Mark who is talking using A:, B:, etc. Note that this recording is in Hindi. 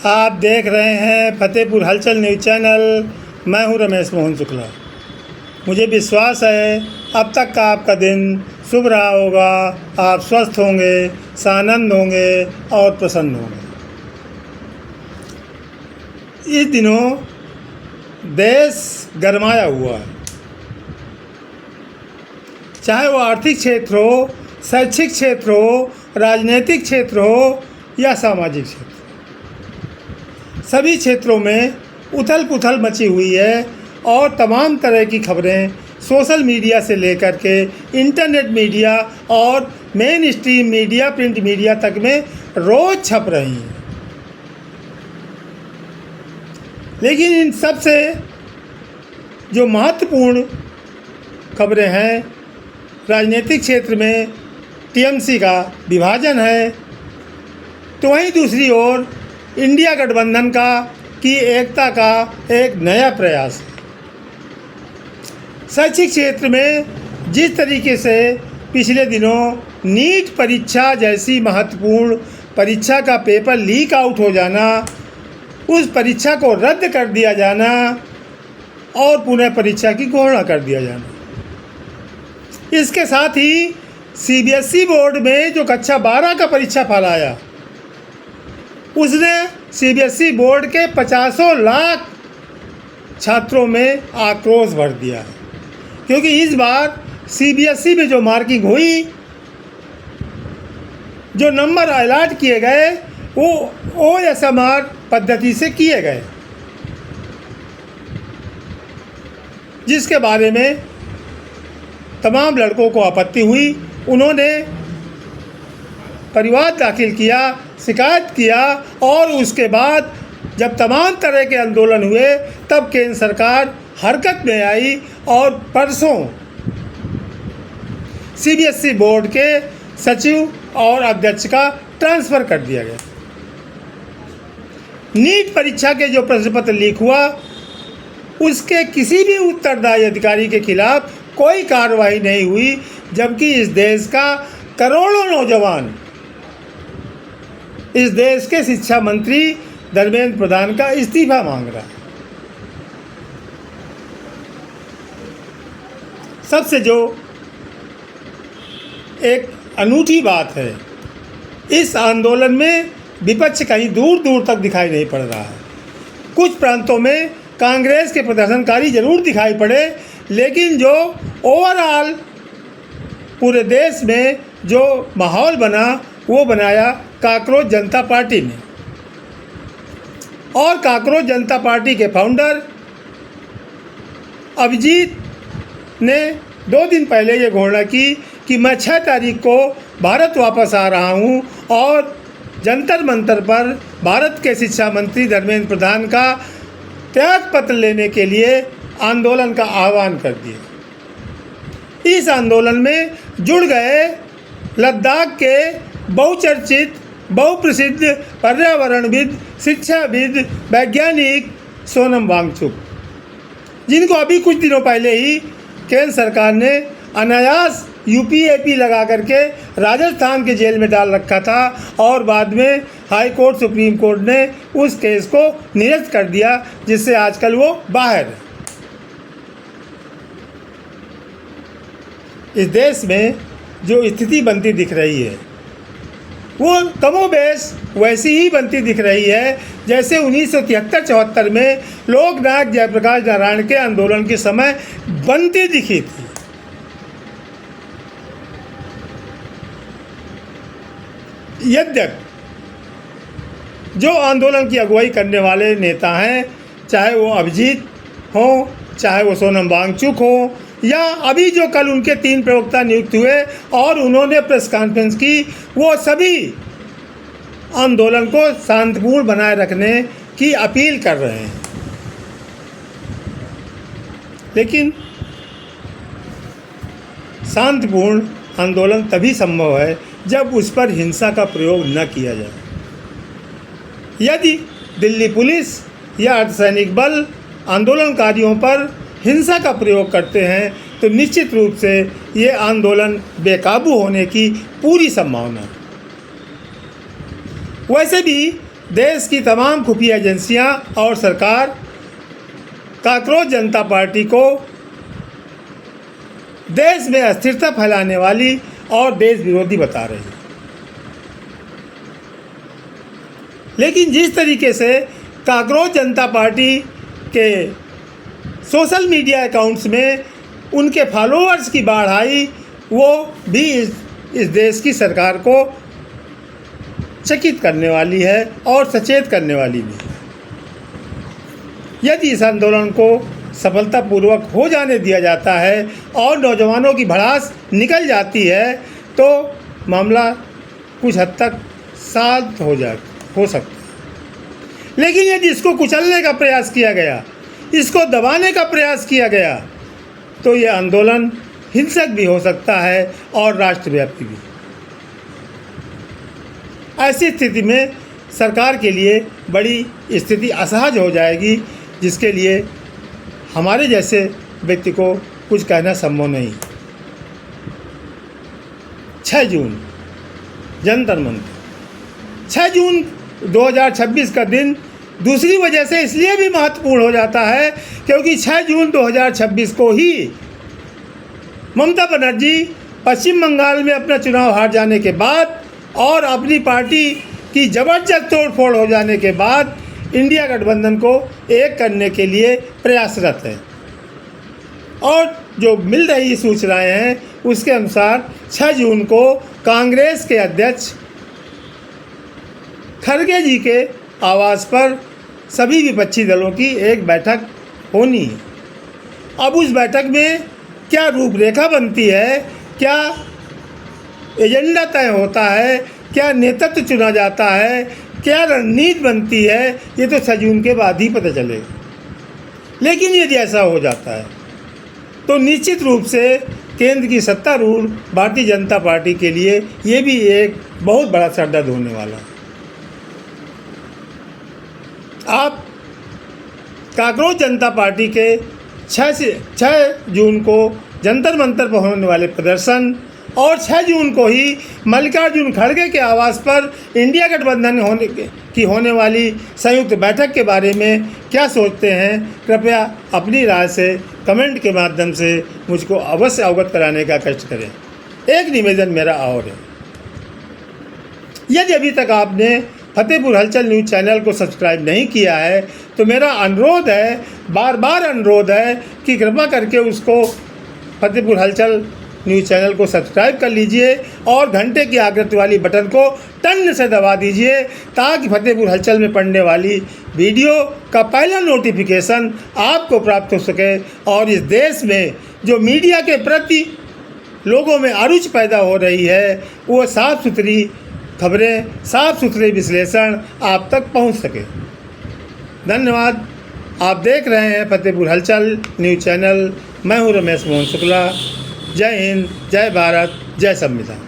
A: आप देख रहे हैं फतेहपुर हलचल न्यूज़ चैनल। मैं हूं रमेश मोहन शुक्ला। मुझे विश्वास है अब तक का आपका दिन शुभ रहा होगा। आप स्वस्थ होंगे, सानंद होंगे और प्रसन्न होंगे। इस दिनों देश गरमाया हुआ है, चाहे वो आर्थिक क्षेत्र हो, शैक्षिक क्षेत्र हो, राजनीतिक क्षेत्र हो या सामाजिक क्षेत्र। सभी क्षेत्रों में उथल पुथल मची हुई है और तमाम तरह की खबरें सोशल मीडिया से लेकर के इंटरनेट मीडिया और main stream media, print media तक में रोज़ छप रही हैं। लेकिन इन सब से जो महत्वपूर्ण खबरें हैं, राजनीतिक क्षेत्र में टीएमसी का विभाजन है, तो वहीं दूसरी ओर इंडिया गठबंधन की एकता का एक नया प्रयास है। शैक्षिक क्षेत्र में जिस तरीके से पिछले दिनों नीट परीक्षा जैसी महत्वपूर्ण परीक्षा का पेपर लीक आउट हो जाना, उस परीक्षा को रद्द कर दिया जाना और पुनः परीक्षा की घोषणा कर दिया जाना, इसके साथ ही सीबीएसई बोर्ड में जो कक्षा 12 का परीक्षा फल आया, उसने सीबीएसई बोर्ड के 50 लाख छात्रों में आक्रोश भर दिया है। क्योंकि इस बार सीबीएसई में जो मार्किंग हुई, जो नंबर अलॉट किए गए, वो ओएसएमआर पद्धति से किए गए, जिसके बारे में तमाम लड़कों को आपत्ति हुई। उन्होंने परिवाद दाखिल किया, शिकायत किया और उसके बाद जब तमाम तरह के आंदोलन हुए, तब केंद्र सरकार हरकत में आई और परसों सीबीएसई बोर्ड के सचिव और अध्यक्ष का ट्रांसफ़र कर दिया गया। नीट परीक्षा के जो प्रश्न पत्र लीक हुआ, उसके किसी भी उत्तरदायी अधिकारी के खिलाफ कोई कार्रवाई नहीं हुई, जबकि इस देश का करोड़ों नौजवान, इस देश के शिक्षा मंत्री धर्मेंद्र प्रधान का इस्तीफा मांग रहा है। सबसे जो एक अनूठी बात है, इस आंदोलन में विपक्ष कहीं दूर दूर तक दिखाई नहीं पड़ रहा है। कुछ प्रांतों में कांग्रेस के प्रदर्शनकारी जरूर दिखाई पड़े, लेकिन जो ओवरऑल पूरे देश में जो माहौल बना, वो बनाया काकरोच जनता पार्टी ने। और काकरोच जनता पार्टी के फाउंडर अभिजीत ने 2 दिन पहले ये घोषणा की कि मैं 6 तारीख को भारत वापस आ रहा हूँ और जंतर मंतर पर भारत के शिक्षा मंत्री धर्मेंद्र प्रधान का त्याग पत्र लेने के लिए आंदोलन का आह्वान कर दिया। इस आंदोलन में जुड़ गए लद्दाख के बहुचर्चित, बहुप्रसिद्ध पर्यावरणविद, शिक्षाविद, वैज्ञानिक सोनम वांगचुक, जिनको अभी कुछ दिनों पहले ही केंद्र सरकार ने अनायास यूपीएपी लगा करके राजस्थान के जेल में डाल रखा था और बाद में हाई कोर्ट, सुप्रीम कोर्ट ने उस केस को निरस्त कर दिया, जिससे आजकल वो बाहर है। इस देश में जो स्थिति बनती दिख रही है, वो कमोबेश वैसी ही बनती दिख रही है जैसे 1973-74 में लोकनायक जयप्रकाश नारायण के आंदोलन के समय बनती दिखी थी। यद्यपि जो आंदोलन की अगुवाई करने वाले नेता हैं, चाहे वो अभिजीत हो, चाहे वो सोनम वांगचुक हो, या अभी जो कल उनके 3 प्रवक्ता नियुक्त हुए और उन्होंने प्रेस कॉन्फ्रेंस की, वो सभी आंदोलन को शांतिपूर्ण बनाए रखने की अपील कर रहे हैं। लेकिन शांतिपूर्ण आंदोलन तभी संभव है जब उस पर हिंसा का प्रयोग न किया जाए। यदि दिल्ली पुलिस या अर्धसैनिक बल आंदोलनकारियों पर हिंसा का प्रयोग करते हैं, तो निश्चित रूप से ये आंदोलन बेकाबू होने की पूरी संभावना है। वैसे भी देश की तमाम खुफिया एजेंसियां और सरकार कांग्रेस जनता पार्टी को देश में अस्थिरता फैलाने वाली और देश विरोधी बता रही है। लेकिन जिस तरीके से कांग्रेस जनता पार्टी के सोशल मीडिया अकाउंट्स में उनके फॉलोअर्स की बाढ़ आई, वो भी इस देश की सरकार को चकित करने वाली है और सचेत करने वाली भी। यदि इस आंदोलन को सफलतापूर्वक हो जाने दिया जाता है और नौजवानों की भड़ास निकल जाती है तो मामला कुछ हद तक शांत हो सकता है। लेकिन यदि इसको कुचलने का प्रयास किया गया, इसको दबाने का प्रयास किया गया, तो यह आंदोलन हिंसक भी हो सकता है और राष्ट्रव्यापी भी। ऐसी स्थिति में सरकार के लिए बड़ी स्थिति असहज हो जाएगी, जिसके लिए हमारे जैसे व्यक्ति को कुछ कहना संभव नहीं। 6 जून जंतर मंतर। 6 जून 2026 का दिन दूसरी वजह से इसलिए भी महत्वपूर्ण हो जाता है क्योंकि 6 जून 2026 को ही ममता बनर्जी पश्चिम बंगाल में अपना चुनाव हार जाने के बाद और अपनी पार्टी की ज़बरदस्त तोड़फोड़ हो जाने के बाद इंडिया गठबंधन को एक करने के लिए प्रयासरत है। और जो मिल रही सूचनाएं हैं उसके अनुसार 6 जून को कांग्रेस के अध्यक्ष खड़गे जी के आवास पर सभी विपक्षी दलों की एक बैठक होनी है। अब उस बैठक में क्या रूपरेखा बनती है, क्या एजेंडा तय होता है, क्या नेतृत्व चुना जाता है, क्या रणनीति बनती है, ये तो 6 जून के बाद ही पता चलेगा। लेकिन यदि ऐसा हो जाता है तो निश्चित रूप से केंद्र की सत्तारूढ़ भारतीय जनता पार्टी के लिए ये भी एक बहुत बड़ा सरदर्द होने वाला है। आप कांग्रेस जनता पार्टी के 6 जून को जंतर मंतर पर होने वाले प्रदर्शन और 6 जून को ही मल्लिकार्जुन खड़गे के आवास पर इंडिया गठबंधन होने वाली संयुक्त बैठक के बारे में क्या सोचते हैं, कृपया अपनी राय से कमेंट के माध्यम से मुझको अवश्य अवगत कराने का कष्ट करें। एक निवेदन मेरा और है, यदि अभी तक आपने फतेहपुर हलचल न्यूज़ चैनल को सब्सक्राइब नहीं किया है तो मेरा अनुरोध है, बार बार अनुरोध है कि कृपा करके उसको फतेहपुर हलचल न्यूज़ चैनल को सब्सक्राइब कर लीजिए और घंटे की आकृति वाली बटन को टन से दबा दीजिए ताकि फतेहपुर हलचल में पड़ने वाली वीडियो का पहला नोटिफिकेशन आपको प्राप्त हो सके और इस देश में जो मीडिया के प्रति लोगों में अरुचि पैदा हो रही है वो साफ़ सुथरी खबरें, साफ सुथरे विश्लेषण आप तक पहुंच सके। धन्यवाद। आप देख रहे हैं फतेहपुर हलचल न्यूज़ चैनल। मैं हूं रमेश मोहन शुक्ला। जय हिंद, जय भारत, जय संविधान।